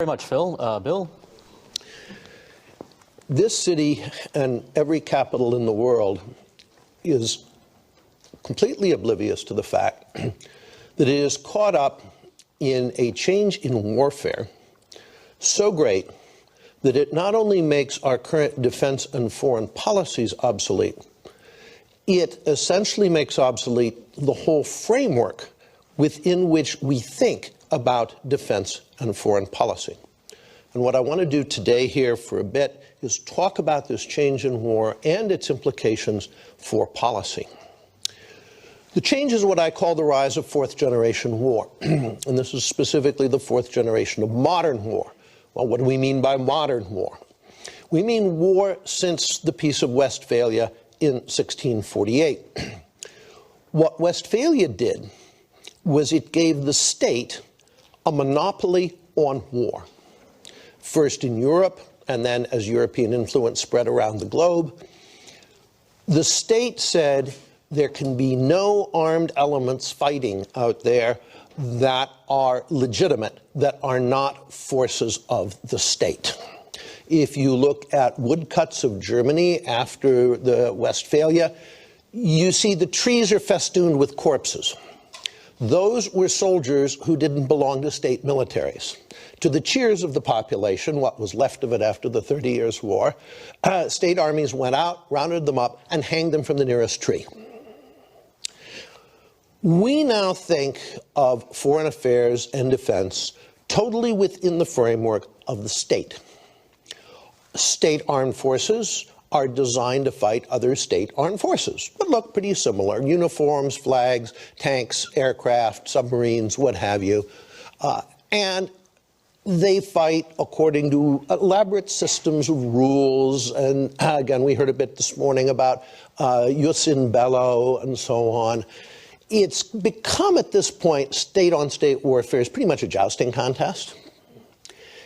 Very much, Phil. Bill? This city and every capital in the world is completely oblivious to the fact that it is caught up in a change in warfare so great that it not only makes our current defense and foreign policies obsolete, it essentially makes obsolete the whole framework within which we think about defense and foreign policy. And what I want to do today here for a bit is talk about this change in war and its implications for policy. The change is what I call the rise of fourth-generation war, and this is specifically the fourth generation of modern war. Well, what do we mean by modern war? We mean war since the Peace of Westphalia in 1648. What Westphalia did was it gave the state a monopoly on war, first in Europe, and then as European influence spread around the globe. The state said there can be no armed elements fighting out there that are legitimate, that are not forces of the state. If you look at woodcuts of Germany after the Westphalia, you see the trees are festooned with corpses. Those were soldiers who didn't belong to state militaries. To the cheers of the population, what was left of it after the 30 Years' War, state armies went out, rounded them up, and hanged them from the nearest tree. We now think of foreign affairs and defense totally within the framework of the state. State armed forces are designed to fight other state armed forces, but look pretty similar. Uniforms, flags, tanks, aircraft, submarines, what have you. And they fight according to elaborate systems of rules. And again, we heard a bit this morning about jus in bello and so on. It's become, at this point, state-on-state warfare is pretty much a jousting contest.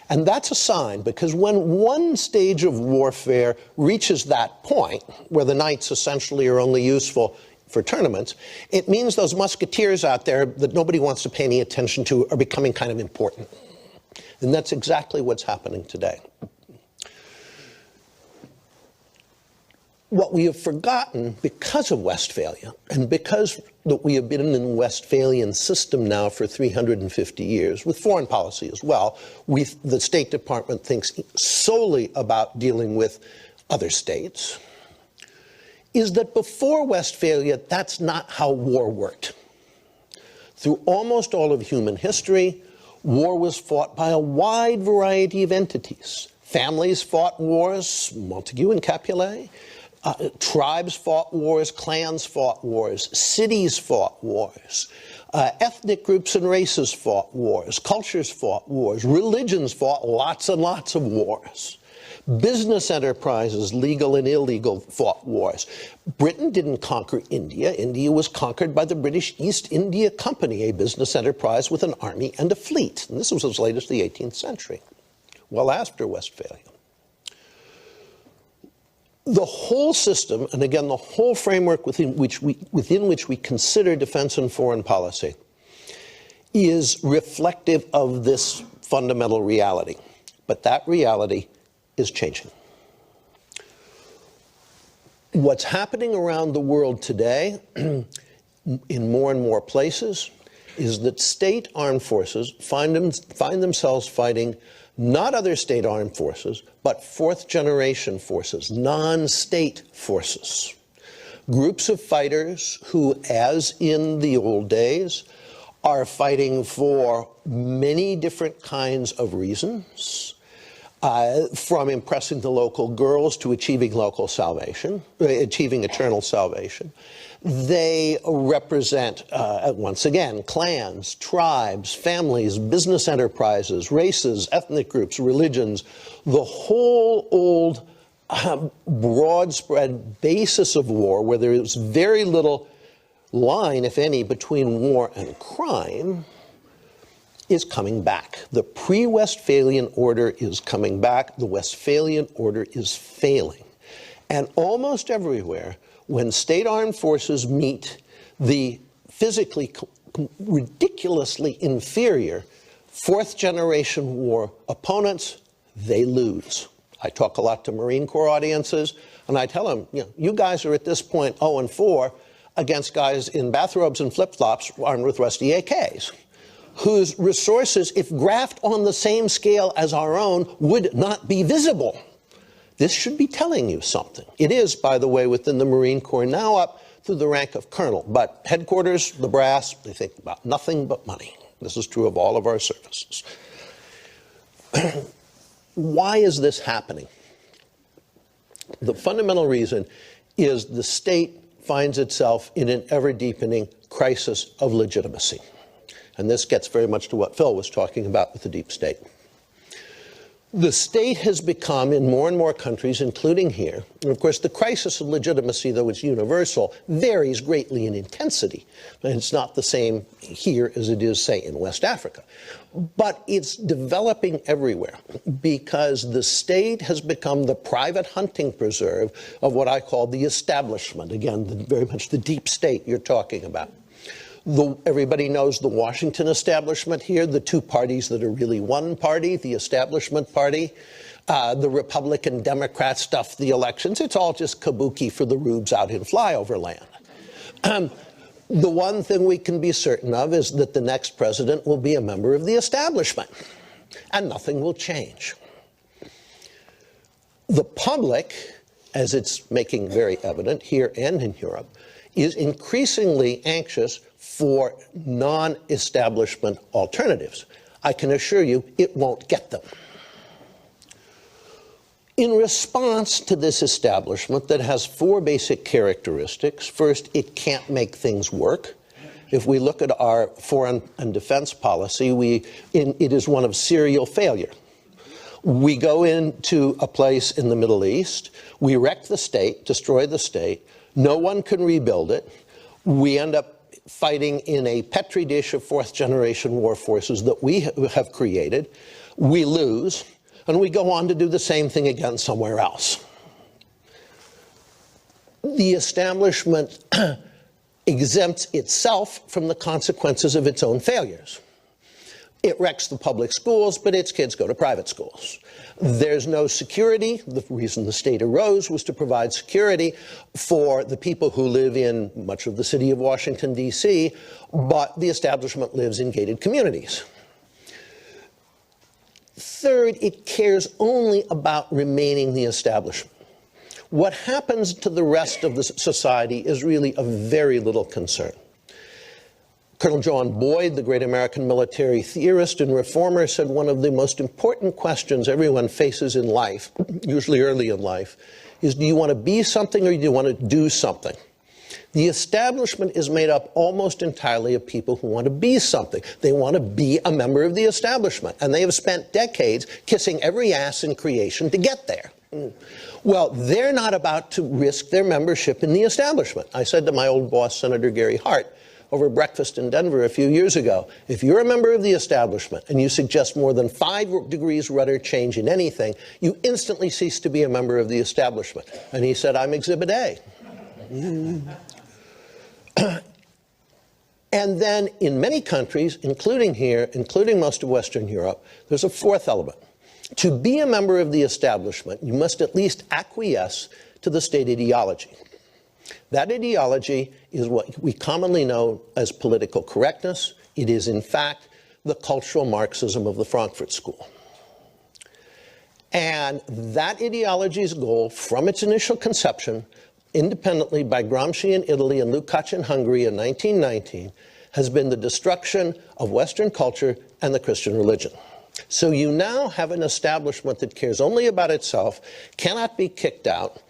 And that's a sign, because when one stage of warfare reaches that point, where the knights essentially are only useful for tournaments, it means those musketeers out there that nobody wants to pay any attention to are becoming kind of important. And that's exactly what's happening today. What we have forgotten because of Westphalia, and because that we have been in the Westphalian system now for 350 years, with foreign policy as well, the State Department thinks solely about dealing with other states, is that before Westphalia, that's not how war worked. Through almost all of human history, war was fought by a wide variety of entities. Families fought wars, Montague and Capulet. Tribes fought wars, clans fought wars, cities fought wars, ethnic groups and races fought wars, cultures fought wars, religions fought lots and lots of wars. Business enterprises, legal and illegal, fought wars. Britain didn't conquer India. India was conquered by the British East India Company, a business enterprise with an army and a fleet. And this was as late as the 18th century, well after Westphalia. The whole system, and again, the whole framework within which we consider defense and foreign policy, is reflective of this fundamental reality. But that reality is changing. What's happening around the world today, in more and more places, is that state armed forces find themselves fighting not other state armed forces, but fourth-generation forces, non-state forces. Groups of fighters who, as in the old days, are fighting for many different kinds of reasons, from impressing the local girls to achieving local salvation, achieving eternal salvation. They represent, once again, clans, tribes, families, business enterprises, races, ethnic groups, religions, the whole old broad-spread basis of war, where there is very little line, if any, between war and crime, is coming back. The pre-Westphalian order is coming back. The Westphalian order is failing. And almost everywhere, when state armed forces meet the physically ridiculously inferior Fourth-generation war opponents, they lose. I talk a lot to Marine Corps audiences, and I tell them, you guys are at this point 0-4 against guys in bathrobes and flip-flops armed with rusty AKs, whose resources, if graphed on the same scale as our own, would not be visible. This should be telling you something. It is, by the way, within the Marine Corps, now up to the rank of colonel. But headquarters, the brass, they think about nothing but money. This is true of all of our services. Why is this happening? The fundamental reason is the state finds itself in an ever-deepening crisis of legitimacy. And this gets very much to what Phil was talking about with the deep state. The state has become, in more and more countries, including here, and of course the crisis of legitimacy, though it's universal, varies greatly in intensity. And it's not the same here as it is, say, in West Africa. But it's developing everywhere because the state has become the private hunting preserve of what I call the establishment. Again, very much the deep state you're talking about. Everybody knows the Washington establishment here, the two parties that are really one party, the establishment party. The Republican Democrat stuff, the elections, it's all just kabuki for the rubes out in flyover land. The one thing we can be certain of is that the next president will be a member of the establishment, and nothing will change. The public, as it's making very evident here and in Europe, is increasingly anxious for non-establishment alternatives. I can assure you it won't get them. In response to this establishment that has four basic characteristics, first, it can't make things work. If we look at our foreign and defense policy, it is one of serial failure. We go into a place in the Middle East, we wreck the state, destroy the state, no one can rebuild it, we end up fighting in a petri dish of fourth-generation war forces that we have created, we lose, and we go on to do the same thing again somewhere else. The establishment exempts itself from the consequences of its own failures. It wrecks the public schools, but its kids go to private schools. There's no security. The reason the state arose was to provide security for the people who live in much of the city of Washington, D.C., but the establishment lives in gated communities. Third, it cares only about remaining the establishment. What happens to the rest of the society is really of very little concern. Colonel John Boyd, the great American military theorist and reformer, said one of the most important questions everyone faces in life, usually early in life, is do you want to be something or do you want to do something? The establishment is made up almost entirely of people who want to be something. They want to be a member of the establishment, and they have spent decades kissing every ass in creation to get there. Well, they're not about to risk their membership in the establishment. I said to my old boss, Senator Gary Hart, over breakfast in Denver a few years ago, if you're a member of the establishment and you suggest more than 5 degrees rudder change in anything, you instantly cease to be a member of the establishment. And he said, I'm Exhibit A. And then in many countries, including here, including most of Western Europe, there's a fourth element. To be a member of the establishment, you must at least acquiesce to the state ideology. That ideology is what we commonly know as political correctness. It is, in fact, the cultural Marxism of the Frankfurt School. And that ideology's goal, from its initial conception, independently by Gramsci in Italy and Lukács in Hungary in 1919, has been the destruction of Western culture and the Christian religion. So you now have an establishment that cares only about itself, cannot be kicked out,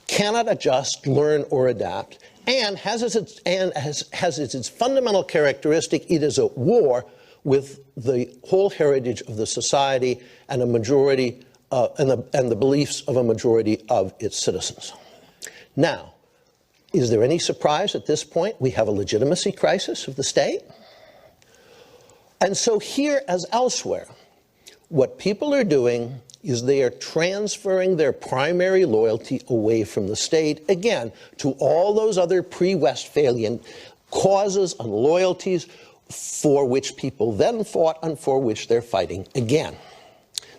cannot adjust, learn, or adapt, and has as its fundamental characteristic, it is at war with the whole heritage of the society and a majority, and the beliefs of a majority of its citizens. Now, is there any surprise at this point? We have a legitimacy crisis of the state. And so here, as elsewhere, what people are doing is they are transferring their primary loyalty away from the state, again, to all those other pre-Westphalian causes and loyalties for which people then fought and for which they're fighting again.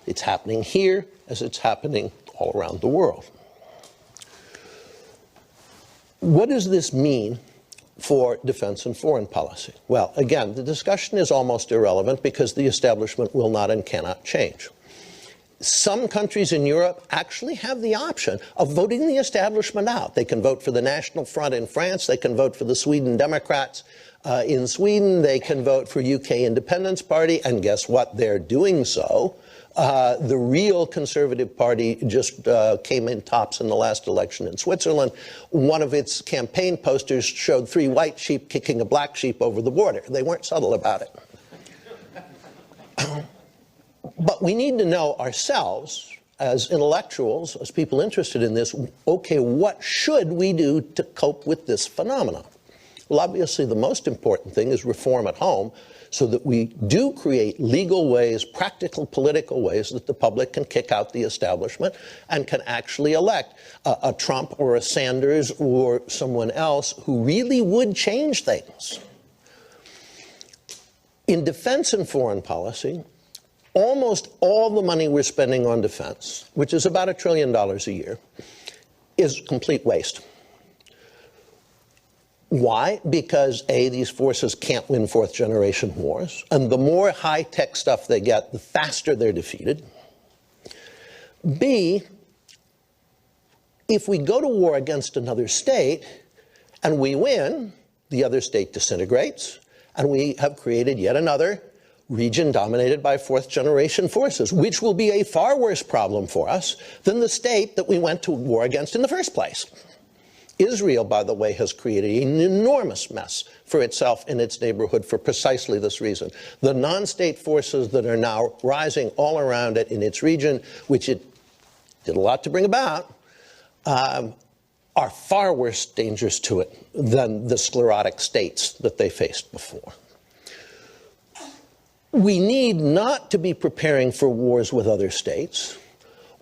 It's happening here as it's happening all around the world. What does this mean for defense and foreign policy? Well, again, the discussion is almost irrelevant because the establishment will not and cannot change. Some countries in Europe actually have the option of voting the establishment out. They can vote for the National Front in France. They can vote for the Sweden Democrats in Sweden. They can vote for UK Independence Party. And guess what? They're doing so. The real Conservative Party just came in tops in the last election in Switzerland. One of its campaign posters showed 3 white sheep kicking a black sheep over the border. They weren't subtle about it. But we need to know ourselves, as intellectuals, as people interested in this, okay, what should we do to cope with this phenomenon? Well, obviously, the most important thing is reform at home so that we do create legal ways, practical political ways that the public can kick out the establishment and can actually elect a Trump or a Sanders or someone else who really would change things. In defense and foreign policy, almost all the money we're spending on defense, which is about $1 trillion a year, is complete waste. Why? Because A, these forces can't win fourth-generation wars, and the more high-tech stuff they get, the faster they're defeated. B, if we go to war against another state and we win, the other state disintegrates, and we have created yet another region dominated by fourth-generation forces, which will be a far worse problem for us than the state that we went to war against in the first place. Israel, by the way, has created an enormous mess for itself in its neighborhood for precisely this reason. The non-state forces that are now rising all around it in its region, which it did a lot to bring about, are far worse dangers to it than the sclerotic states that they faced before. We need not to be preparing for wars with other states,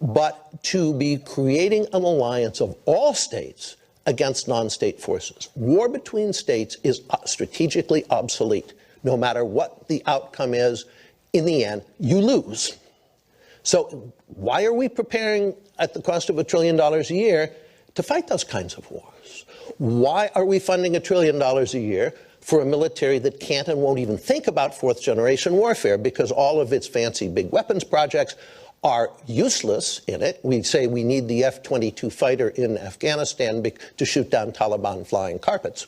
but to be creating an alliance of all states against non-state forces. War between states is strategically obsolete. No matter what the outcome is, in the end, you lose. So why are we preparing at the cost of $1 trillion a year to fight those kinds of wars? Why are we funding $1 trillion a year for a military that can't and won't even think about fourth-generation warfare because all of its fancy big weapons projects are useless in it? We say we need the F-22 fighter in Afghanistan to shoot down Taliban flying carpets.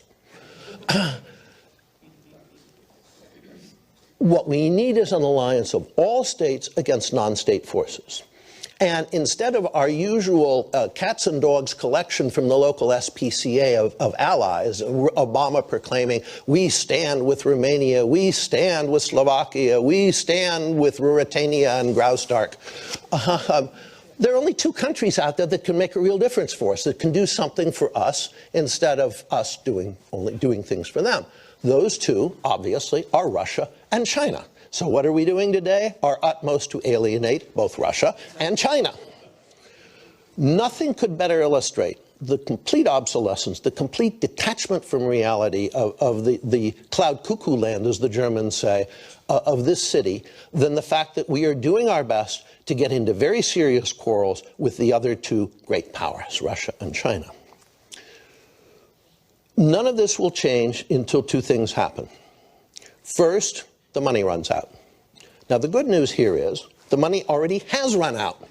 What we need is an alliance of all states against non-state forces. And instead of our usual cats and dogs collection from the local SPCA of allies, Obama proclaiming, we stand with Romania, we stand with Slovakia, we stand with Ruritania and Graustark. There are only 2 countries out there that can make a real difference for us, that can do something for us instead of us only doing things for them. Those 2, obviously, are Russia and China. So what are we doing today? Our utmost to alienate both Russia and China. Nothing could better illustrate the complete obsolescence, the complete detachment from reality of the cloud cuckoo land, as the Germans say, of this city, than the fact that we are doing our best to get into very serious quarrels with the other 2 great powers, Russia and China. None of this will change until 2 things happen. First, the money runs out. Now, the good news here is the money already has run out.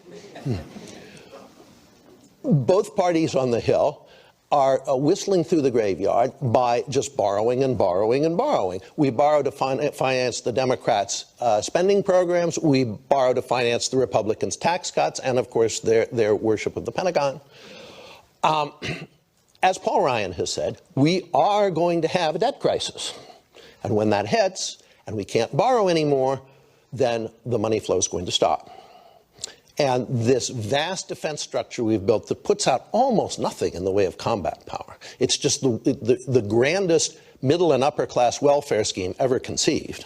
Both parties on the Hill are whistling through the graveyard by just borrowing and borrowing and borrowing. We borrow to finance the Democrats' spending programs. We borrow to finance the Republicans' tax cuts and, of course, their worship of the Pentagon. As Paul Ryan has said, we are going to have a debt crisis. And when that hits, and we can't borrow anymore, then the money flow is going to stop. And this vast defense structure we've built that puts out almost nothing in the way of combat power, it's just the grandest middle and upper class welfare scheme ever conceived,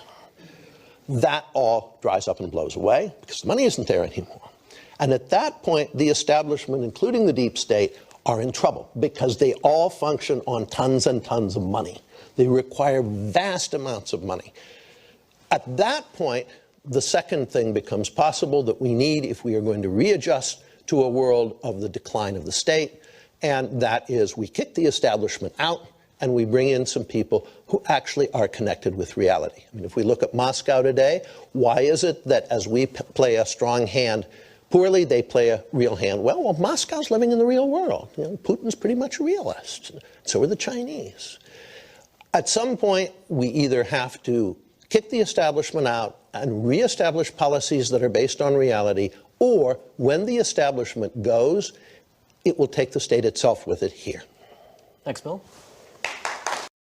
that all dries up and blows away because the money isn't there anymore. And at that point, the establishment, including the deep state, are in trouble because they all function on tons and tons of money. They require vast amounts of money. At that point, the second thing becomes possible that we need if we are going to readjust to a world of the decline of the state, and that is we kick the establishment out and we bring in some people who actually are connected with reality. I mean, if we look at Moscow today, why is it that as we play a strong hand poorly, they play a real hand well? Well, Moscow's living in the real world. You know, Putin's pretty much a realist. So are the Chinese. At some point, we either have to kick the establishment out and reestablish policies that are based on reality, or when the establishment goes, it will take the state itself with it here. Thanks, Bill.